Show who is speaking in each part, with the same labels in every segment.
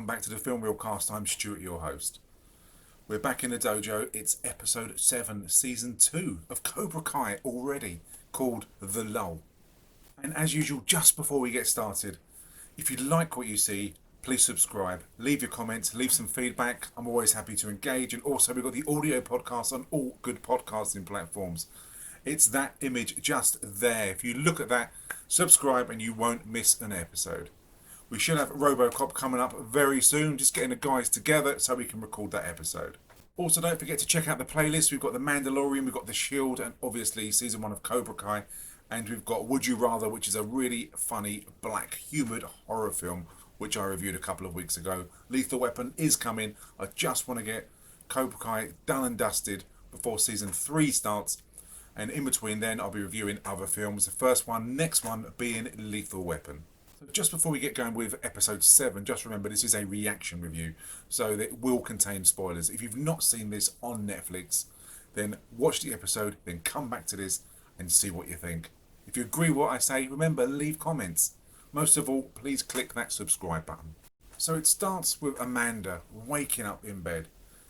Speaker 1: welcome back to the Film Reel Cast. I'm Stuart, your host. We're back in the dojo. It's episode 7, season 2 of Cobra Kai already, called The Lull. And as usual, just before we get started, if you like what you see, please subscribe, leave your comments, leave some feedback. I'm always happy to engage. And also, we've got the audio podcast on all good podcasting platforms. It's that image just there. If you look at that, subscribe and you won't miss an episode. We should have RoboCop coming up very soon, just getting the guys together so we can record that episode. Also, don't forget to check out the playlist. We've got The Mandalorian, we've got The Shield, and obviously season 1 of Cobra Kai. And we've got Would You Rather, which is a really funny, black, humoured horror film, which I reviewed a couple of weeks ago. Lethal Weapon is coming. I just want to get Cobra Kai done and dusted before season 3 starts. And in between then, I'll be reviewing other films. The first one, next one, being Lethal Weapon. So just before we get going with episode 7, just remember this is a reaction review, so it will contain spoilers. If you've not seen this on Netflix, then watch the episode, then come back to this and see what you think. If you agree with what I say, remember, leave comments. Most of all, please click that subscribe button. So it starts with Amanda waking up in bed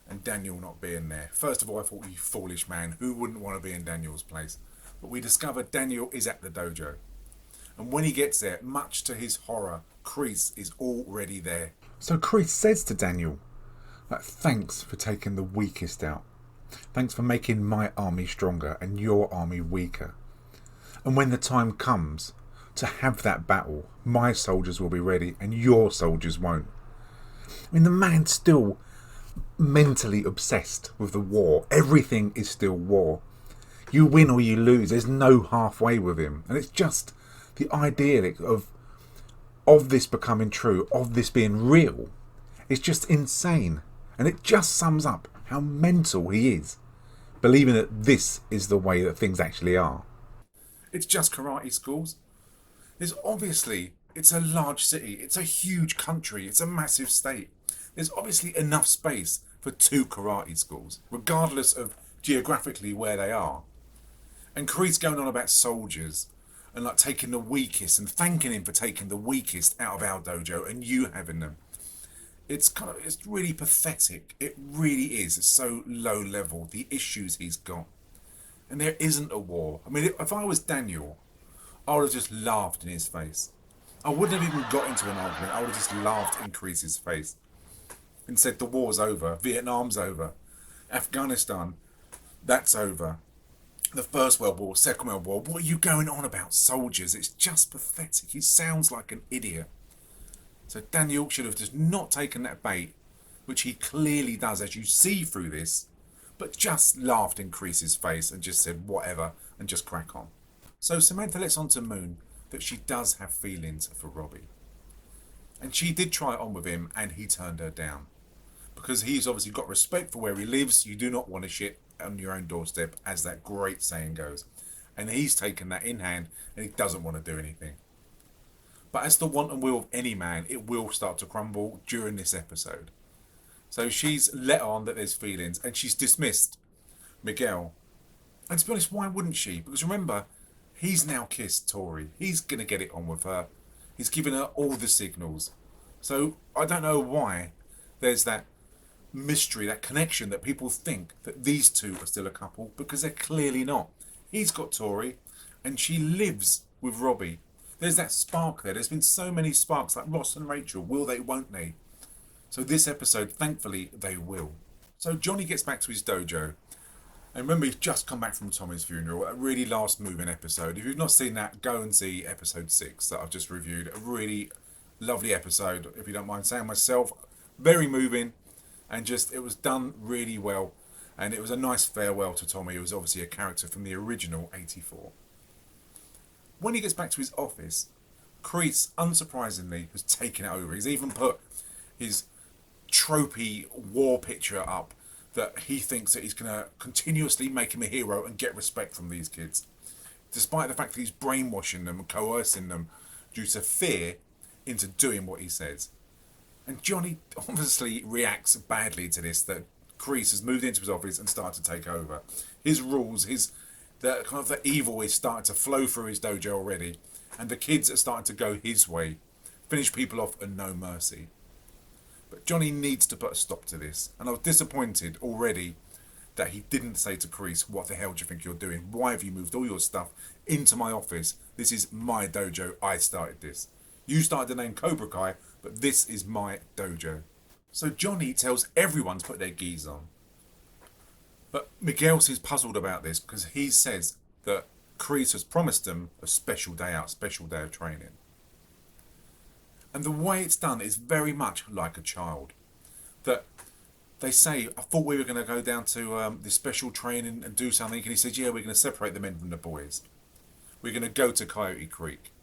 Speaker 1: and Daniel not being there. First of all, I thought, you foolish man, who wouldn't want to be in Daniel's place? But we discover Daniel is at the dojo. And when he gets there, much to his horror, Kreese is already there. So Kreese says to Daniel, thanks for taking the weakest out. Thanks for making my army stronger and your army weaker. And when the time comes to have that battle, my soldiers will be ready and your soldiers won't. I mean, the man's still mentally obsessed with the war. Everything is still war. You win or you lose. There's no halfway with him. And it's just the idea of this becoming true, of this being real, is just insane. And it just sums up how mental he is, believing that this is the way that things actually are. It's just karate schools. It's a large city. It's a huge country. It's a massive state. There's obviously enough space for 2 karate schools, regardless of geographically where they are. And Kreese going on about soldiers and taking the weakest and thanking him for taking the weakest out of our dojo and you having them. It's really pathetic. It really is. It's so low level, the issues he's got. And there isn't a war. I mean, if I was Daniel, I would have just laughed in his face. I wouldn't have even got into an argument. I would have just laughed in Kreese's face and said the war's over, Vietnam's over, Afghanistan, that's over. The First World War, Second World War, what are you going on about, soldiers? It's just pathetic. He sounds like an idiot. So Daniel should have just not taken that bait, which he clearly does as you see through this, but just laughed in Kreese's face and just said whatever and just crack on. So Samantha lets on to Moon that she does have feelings for Robbie. And she did try it on with him and he turned her down. Because he's obviously got respect for where he lives. You do not want to shit on your own doorstep, as that great saying goes. And he's taken that in hand and he doesn't want to do anything. But as the want and will of any man, it will start to crumble during this episode. So she's let on that there's feelings and she's dismissed Miguel. And to be honest, why wouldn't she? Because remember, he's now kissed Tori. He's going to get it on with her. He's given her all the signals. So I don't know why there's that mystery, that connection that people think that these two are still a couple, because they're clearly not. He's got Tori and she lives with Robbie. There's that spark there. There's been so many sparks, like Ross and Rachel. Will they, won't they? So this episode, thankfully, they will. So Johnny gets back to his dojo. And remember, he's just come back from Tommy's funeral. A really last moving episode. If you've not seen that, go and see episode 6 that I've just reviewed. A really lovely episode, if you don't mind saying myself. Very moving. And it was done really well. And it was a nice farewell to Tommy, who was obviously a character from the original 84. When he gets back to his office, Kreese, unsurprisingly, has taken it over. He's even put his tropey war picture up that he thinks that he's going to continuously make him a hero and get respect from these kids. Despite the fact that he's brainwashing them and coercing them due to fear into doing what he says. And Johnny obviously reacts badly to this, that Kreese has moved into his office and started to take over. His rules, the evil is starting to flow through his dojo already, and the kids are starting to go his way, finish people off and no mercy. But Johnny needs to put a stop to this, and I was disappointed already that he didn't say to Kreese, what the hell do you think you're doing? Why have you moved all your stuff into my office? This is my dojo. I started this. You started the name Cobra Kai, but this is my dojo. So Johnny tells everyone to put their gis on. But Miguel seems puzzled about this because he says that Kreese has promised them a special day out, special day of training. And the way it's done is very much like a child. That they say, I thought we were going to go down to this special training and do something. And he says, yeah, we're going to separate the men from the boys. We're going to go to Coyote Creek.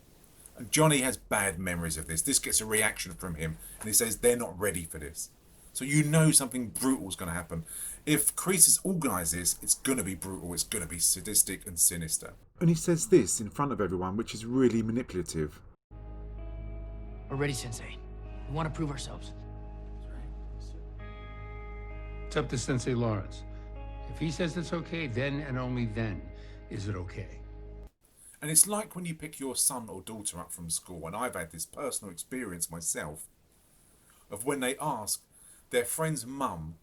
Speaker 1: And Johnny has bad memories of this. This gets a reaction from him. And he says, they're not ready for this. So you know something brutal is going to happen. If Kreese has organised this, it's going to be brutal. It's going to be sadistic and sinister. And he says this in front of everyone, which is really manipulative.
Speaker 2: We're ready, Sensei. We want to prove ourselves.
Speaker 3: It's up to Sensei Lawrence. If he says it's okay, then and only then is it okay.
Speaker 1: And it's like when you pick your son or daughter up from school, and I've had this personal experience myself, of when they ask their friend's mum,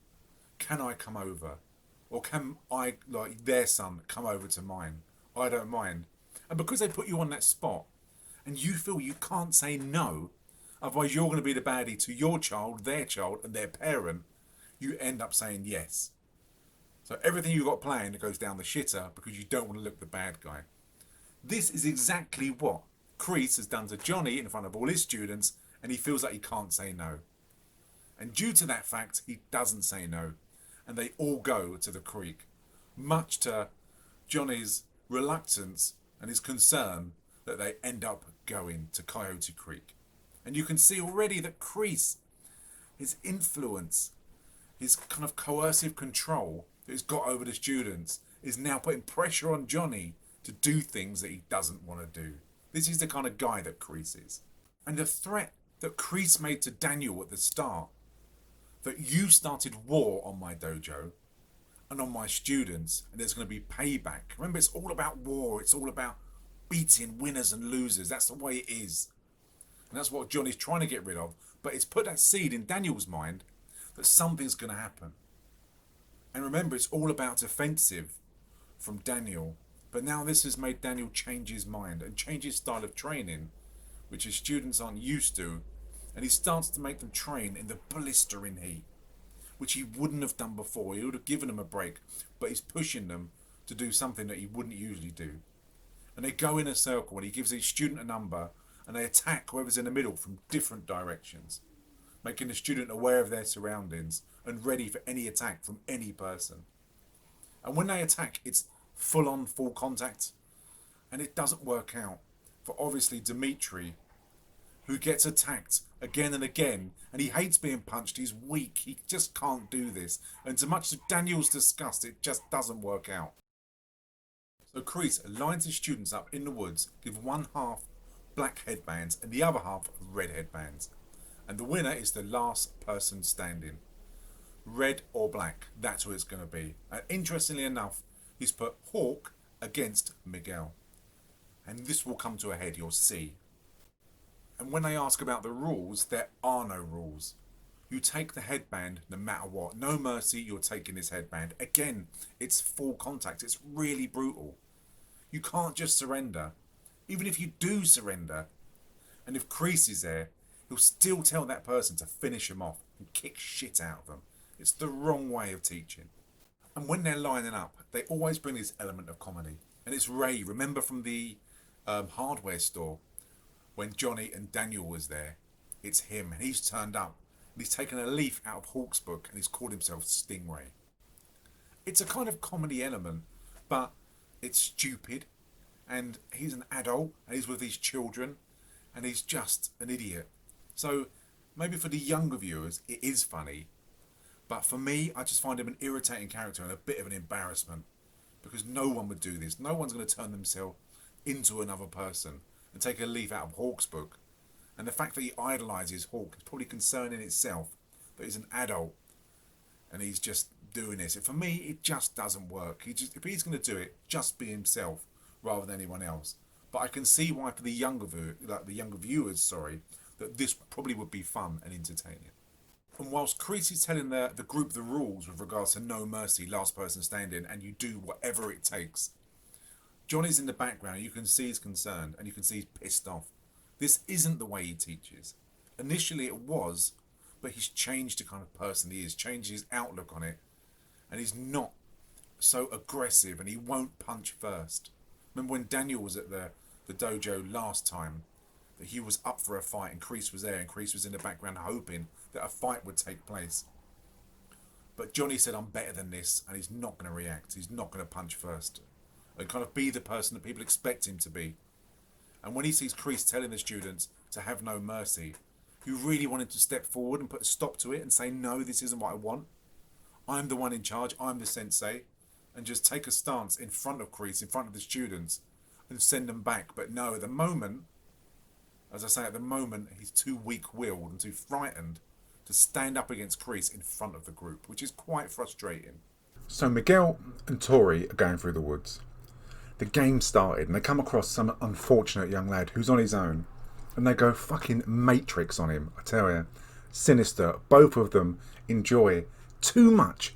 Speaker 1: can I come over? Or can I, like their son, come over to mine? I don't mind. And because they put you on that spot, and you feel you can't say no, otherwise you're going to be the baddie to your child, and their parent, you end up saying yes. So everything you've got planned goes down the shitter because you don't want to look the bad guy. This is exactly what Kreese has done to Johnny in front of all his students, and he feels like he can't say no. And due to that fact, he doesn't say no. And they all go to the creek, much to Johnny's reluctance and his concern that they end up going to Coyote Creek. And you can see already that Kreese, his influence, his kind of coercive control that he's got over the students, is now putting pressure on Johnny to do things that he doesn't want to do. This is the kind of guy that Kreese is. And the threat that Kreese made to Daniel at the start, that you started war on my dojo and on my students, and there's going to be payback. Remember, it's all about war. It's all about beating winners and losers. That's the way it is. And that's what Johnny's trying to get rid of. But it's put that seed in Daniel's mind that something's going to happen. And remember, it's all about defensive from Daniel. But now this has made Daniel change his mind and change his style of training, which his students aren't used to. And he starts to make them train in the blistering heat, which he wouldn't have done before. He would have given them a break, but he's pushing them to do something that he wouldn't usually do. And they go in a circle, and he gives each student a number, and they attack whoever's in the middle from different directions, making the student aware of their surroundings and ready for any attack from any person. And when they attack, it's full contact, and it doesn't work out for obviously Demetri, who gets attacked again and again, and he hates being punched. He's weak. He just can't do this. And to much to Daniel's disgust, it just doesn't work out. So Kreese lines his students up in the woods, give one half black headbands and the other half red headbands. And the winner is the last person standing. Red or black, that's who it's going to be. And interestingly enough, he's put Hawk against Miguel. And this will come to a head, you'll see. And when they ask about the rules, there are no rules. You take the headband no matter what. No mercy, you're taking this headband. Again, it's full contact. It's really brutal. You can't just surrender. Even if you do surrender, and if Kreese is there, he'll still tell that person to finish him off and kick shit out of them. It's the wrong way of teaching. And when they're lining up, they always bring this element of comedy. And it's Ray, remember from the hardware store, when Johnny and Daniel was there, it's him. And he's turned up. And he's taken a leaf out of Hawk's book and he's called himself Stingray. It's a kind of comedy element, but it's stupid. And he's an adult and he's with his children and he's just an idiot. So maybe for the younger viewers, it is funny. But for me, I just find him an irritating character and a bit of an embarrassment. Because no one would do this. No one's going to turn themselves into another person and take a leaf out of Hawk's book. And the fact that he idolises Hawk is probably concerning itself, that he's an adult and he's just doing this. For me, it just doesn't work. If he's going to do it, just be himself rather than anyone else. But I can see why for the younger viewers, that this probably would be fun and entertaining. And whilst Kreese is telling the group the rules with regards to no mercy, last person standing, and you do whatever it takes, Johnny's in the background, and you can see he's concerned, and you can see he's pissed off. This isn't the way he teaches. Initially it was, but he's changed the kind of person he is, changed his outlook on it, and he's not so aggressive, and he won't punch first. Remember when Daniel was at the dojo last time, that he was up for a fight, and Kreese was there, and Kreese was in the background hoping that a fight would take place. But Johnny said, I'm better than this, and he's not going to react. He's not going to punch first. And kind of be the person that people expect him to be. And when he sees Kreese telling the students to have no mercy, he really wanted to step forward and put a stop to it and say, no, this isn't what I want. I'm the one in charge, I'm the sensei. And just take a stance in front of Kreese, in front of the students, and send them back. But no, at the moment, as I say, at the moment, he's too weak-willed and too frightened to stand up against Kreese in front of the group, which is quite frustrating. So Miguel and Tori are going through the woods. The game started, and they come across some unfortunate young lad who's on his own, and they go fucking Matrix on him, I tell you. Sinister. Both of them enjoy too much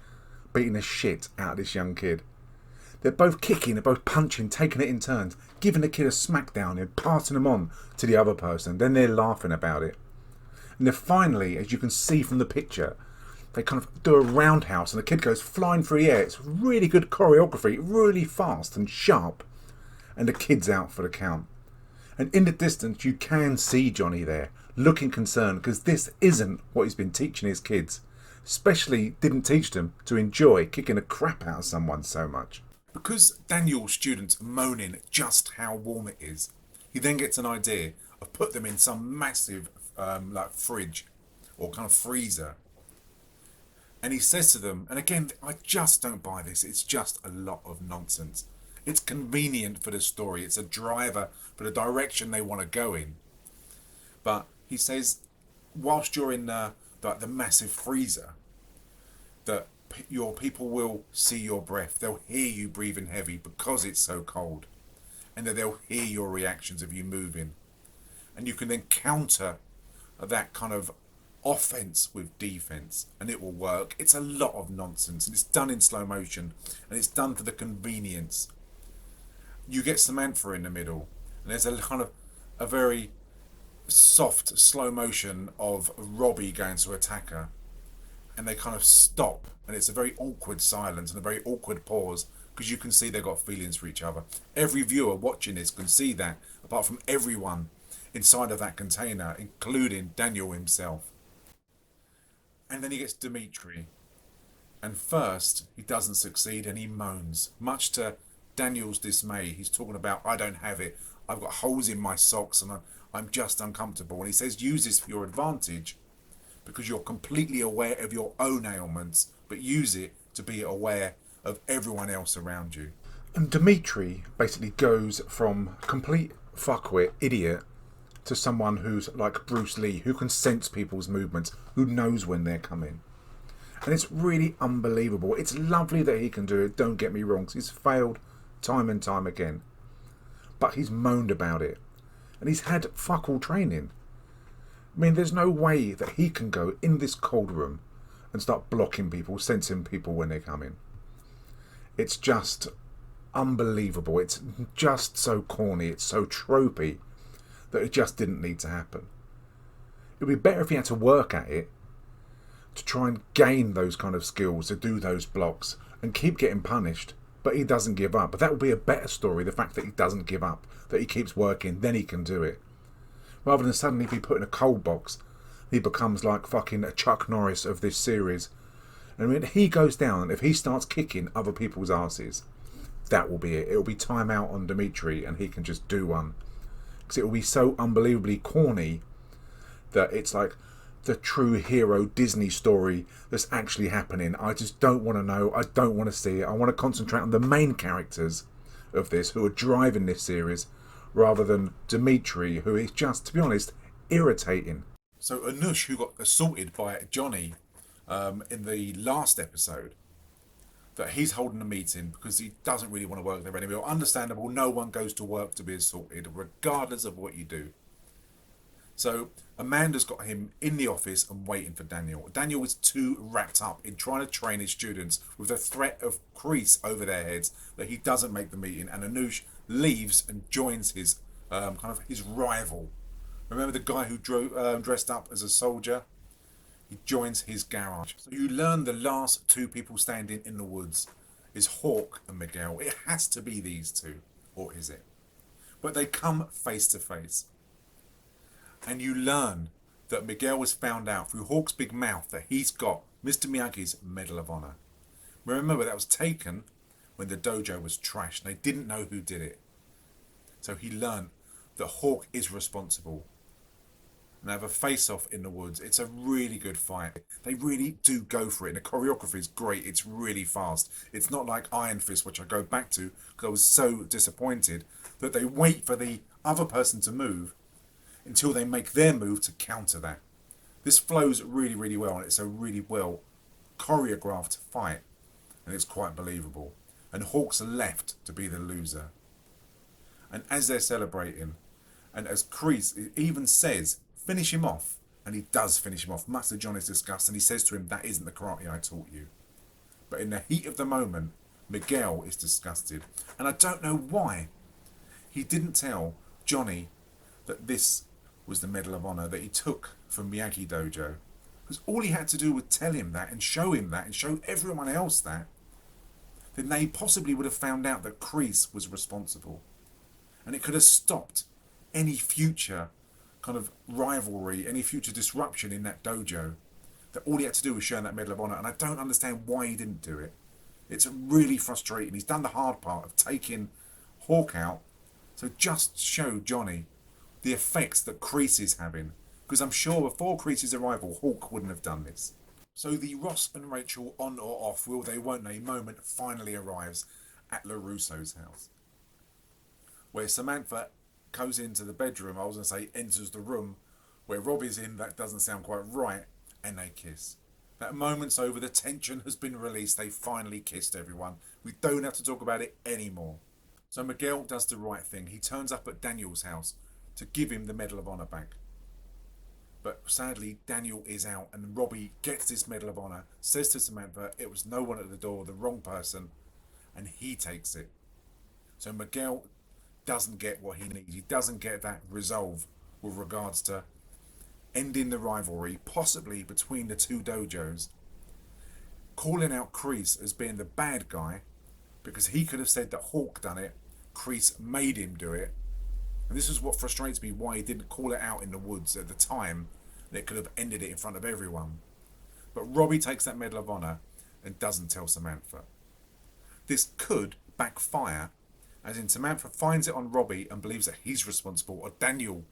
Speaker 1: beating the shit out of this young kid. They're both kicking, they're both punching, taking it in turns, giving the kid a smackdown and passing them on to the other person. Then they're laughing about it. And then finally, as you can see from the picture, they kind of do a roundhouse and the kid goes flying through the air. It's really good choreography, really fast and sharp. And the kid's out for the count. And in the distance, you can see Johnny there, looking concerned, because this isn't what he's been teaching his kids. Especially didn't teach them to enjoy kicking the crap out of someone so much. Because Daniel's students are moaning just how warm it is, he then gets an idea of put them in some massive like fridge or kind of freezer. And he says to them, and again, I just don't buy this. It's just a lot of nonsense. It's convenient for the story. It's a driver for the direction they want to go in. But he says, whilst you're in the massive freezer, that your people will see your breath. They'll hear you breathing heavy because it's so cold. And that they'll hear your reactions of you moving. And you can then counter that kind of offense with defense, and it will work. It's a lot of nonsense, and it's done in slow motion, and it's done for the convenience. You get Samantha in the middle, and there's a kind of a very soft slow motion of Robbie going to attack her, and they kind of stop, and it's a very awkward silence and a very awkward pause, because you can see they've got feelings for each other. Every viewer watching this can see that, apart from everyone inside of that container, including Daniel himself. And then he gets Demetri, and first he doesn't succeed and he moans, much to Daniel's dismay. He's talking about, I don't have it, I've got holes in my socks and I'm just uncomfortable. And he says, use this for your advantage because you're completely aware of your own ailments, but use it to be aware of everyone else around you. And Demetri basically goes from complete fuckwit idiot to someone who's like Bruce Lee, who can sense people's movements, who knows when they're coming. And it's really unbelievable. It's lovely that he can do it, don't get me wrong, 'cause he's failed time and time again. But he's moaned about it. And he's had fuck all training. I mean, there's no way that he can go in this cold room and start blocking people, sensing people when they're coming. It's just unbelievable. It's just so corny, it's so tropey, that it just didn't need to happen. It would be better if he had to work at it to try and gain those kind of skills, to do those blocks and keep getting punished, but he doesn't give up. But that would be a better story, the fact that he doesn't give up, that he keeps working, then he can do it. Rather than suddenly be put in a cold box, he becomes like fucking a Chuck Norris of this series. And when he goes down, if he starts kicking other people's asses, that will be it. It will be time out on Demetri and he can just do one. Because it will be so unbelievably corny that it's like the true hero Disney story that's actually happening. I just don't want to know. I don't want to see it. I want to concentrate on the main characters of this who are driving this series rather than Demetri, who is just, to be honest, irritating. So Anush, who got assaulted by Johnny in the last episode, that he's holding a meeting because he doesn't really want to work there anymore. Understandable, no one goes to work to be assaulted, regardless of what you do. So Amanda's got him in the office and waiting for Daniel. Daniel is too wrapped up in trying to train his students with the threat of Kreese over their heads that he doesn't make the meeting, and Anush leaves and joins his his rival. Remember the guy who dressed up as a soldier? He joins his garage. So you learn the last two people standing in the woods is Hawk and Miguel. It has to be these two, or is it? But they come face to face. And you learn that Miguel was found out through Hawk's big mouth that he's got Mr. Miyagi's Medal of Honor. Remember, that was taken when the dojo was trashed. They didn't know who did it. So he learned that Hawk is responsible. And they have a face-off in the woods. It's a really good fight. They really do go for it. And the choreography is great. It's really fast. It's not like Iron Fist, which I go back to because I was so disappointed that they wait for the other person to move until they make their move to counter that. This flows really, really well, and it's a really well choreographed fight, and it's quite believable. And Hawk's left to be the loser. And as they're celebrating, and as Kreese even says, finish him off, and he does finish him off. Master John is disgusted, and he says to him, that isn't the karate I taught you. But in the heat of the moment, Miguel is disgusted. And I don't know why he didn't tell Johnny that this was the Medal of Honor that he took from Miyagi Dojo. Because all he had to do was tell him that and show everyone else that. Then they possibly would have found out that Kreese was responsible. And it could have stopped any future kind of rivalry, any future disruption in that dojo. That all he had to do was show that Medal of Honor. And I don't understand why he didn't do it. It's really frustrating. He's done the hard part of taking Hawk out. So just show Johnny the effects that Kreese is having. Because I'm sure before Kreese's arrival, Hawk wouldn't have done this. So the Ross and Rachel on or off, will they, won't they moment finally arrives at LaRusso's house. Where Samantha goes into the bedroom, I was going to say enters the room, where Robbie's in, that doesn't sound quite right, and they kiss. That moment's over, the tension has been released, they finally kissed everyone. We don't have to talk about it anymore. So Miguel does the right thing. He turns up at Daniel's house to give him the Medal of Honor back. But sadly, Daniel is out, and Robbie gets this Medal of Honor, says to Samantha, it was no one at the door, the wrong person, and he takes it. So Miguel doesn't get what he needs. He doesn't get that resolve with regards to ending the rivalry, possibly between the two dojos. Calling out Kreese as being the bad guy, because he could have said that Hawk done it, Kreese made him do it. And this is what frustrates me, why he didn't call it out in the woods at the time, and it could have ended it in front of everyone. But Robbie takes that Medal of Honor and doesn't tell Samantha. This could backfire, as in Samantha finds it on Robbie and believes that he's responsible, or Daniel,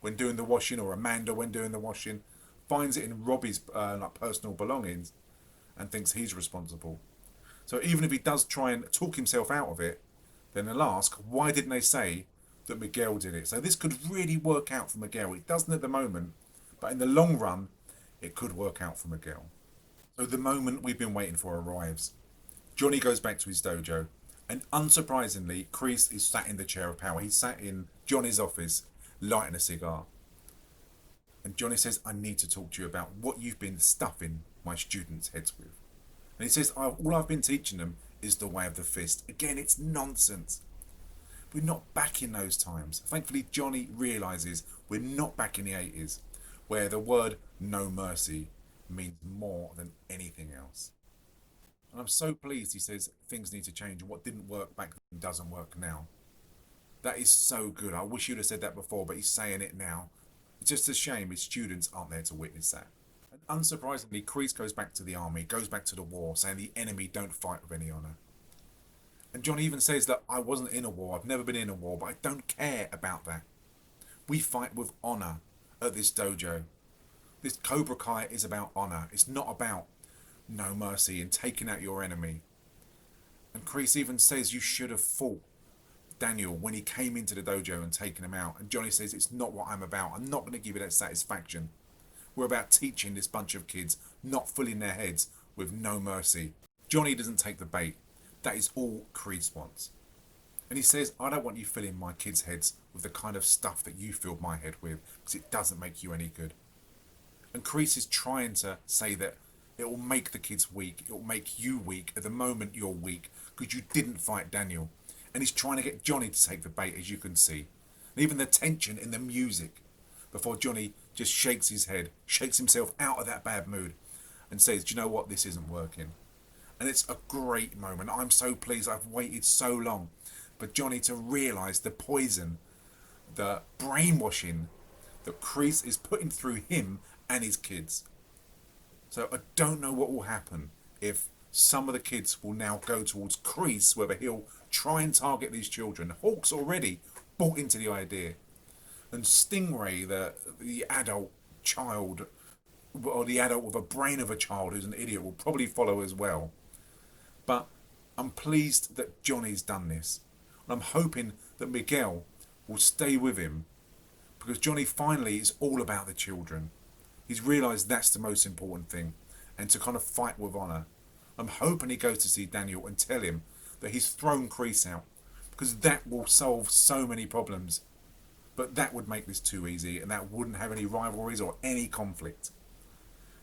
Speaker 1: when doing the washing, or Amanda, when doing the washing, finds it in Robbie's personal belongings and thinks he's responsible. So even if he does try and talk himself out of it, then they'll ask, why didn't they say that Miguel did it? So this could really work out for Miguel. It doesn't at the moment, but in the long run, it could work out for Miguel. So the moment we've been waiting for arrives. Johnny goes back to his dojo, and unsurprisingly, Kreese is sat in the chair of power. He's sat in Johnny's office, lighting a cigar. And Johnny says, I need to talk to you about what you've been stuffing my students' heads with. And he says, all I've been teaching them is the way of the fist. Again, it's nonsense. We're not back in those times. Thankfully, Johnny realises we're not back in the 80s, where the word no mercy means more than anything else. And I'm so pleased he says things need to change, and what didn't work back then doesn't work now. That is so good. I wish you'd have said that before, but he's saying it now. It's just a shame his students aren't there to witness that. And unsurprisingly, Kreese goes back to the army, goes back to the war, saying the enemy don't fight with any honour. And John even says that I wasn't in a war, I've never been in a war, but I don't care about that. We fight with honour at this dojo. This Cobra Kai is about honour. It's not about no mercy and taking out your enemy. And Kreese even says you should have fought Daniel when he came into the dojo and taken him out. And Johnny says it's not what I'm about. I'm not going to give you that satisfaction. We're about teaching this bunch of kids, not filling their heads with no mercy. Johnny doesn't take the bait. That is all Kreese wants. And he says, I don't want you filling my kids' heads with the kind of stuff that you filled my head with, because it doesn't make you any good. And Kreese is trying to say that it will make the kids weak, it will make you weak at the moment you're weak, because you didn't fight Daniel. And he's trying to get Johnny to take the bait, as you can see. And even the tension in the music, before Johnny just shakes his head, shakes himself out of that bad mood, and says, do you know what, this isn't working. And it's a great moment. I'm so pleased. I've waited so long for Johnny to realise the poison, the brainwashing that Kreese is putting through him and his kids. So I don't know what will happen if some of the kids will now go towards Kreese, whether he'll try and target these children. Hawk's already bought into the idea. And Stingray, the adult child, or the adult with a brain of a child who's an idiot, will probably follow as well. But I'm pleased that Johnny's done this. And I'm hoping that Miguel will stay with him, because Johnny finally is all about the children. He's realised that's the most important thing, and to kind of fight with honour. I'm hoping he goes to see Daniel and tell him that he's thrown Kreese out, because that will solve so many problems. But that would make this too easy, and that wouldn't have any rivalries or any conflict.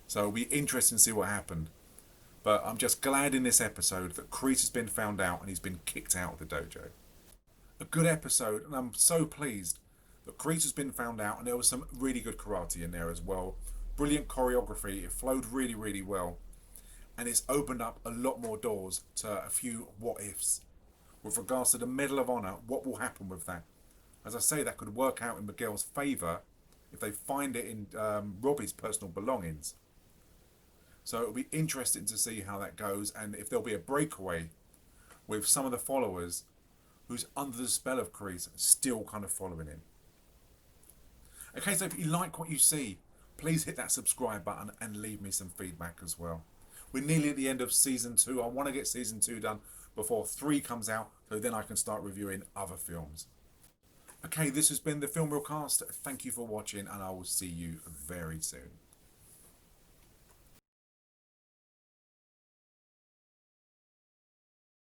Speaker 1: So it'll be interesting to see what happened. But I'm just glad in this episode that Kreese has been found out and he's been kicked out of the dojo. A good episode, and I'm so pleased that Kreese has been found out, and there was some really good karate in there as well. Brilliant choreography, it flowed really, really well. And it's opened up a lot more doors to a few what ifs. With regards to the Medal of Honor, what will happen with that? As I say, that could work out in Miguel's favour if they find it in Robbie's personal belongings. So it'll be interesting to see how that goes, and if there'll be a breakaway with some of the followers who's under the spell of Kreese still kind of following him. Okay, so if you like what you see, please hit that subscribe button and leave me some feedback as well. We're nearly at the end of season 2. I want to get season 2 done before 3 comes out, so then I can start reviewing other films. Okay, this has been the Film Reelcast. Thank you for watching, and I will see you very soon.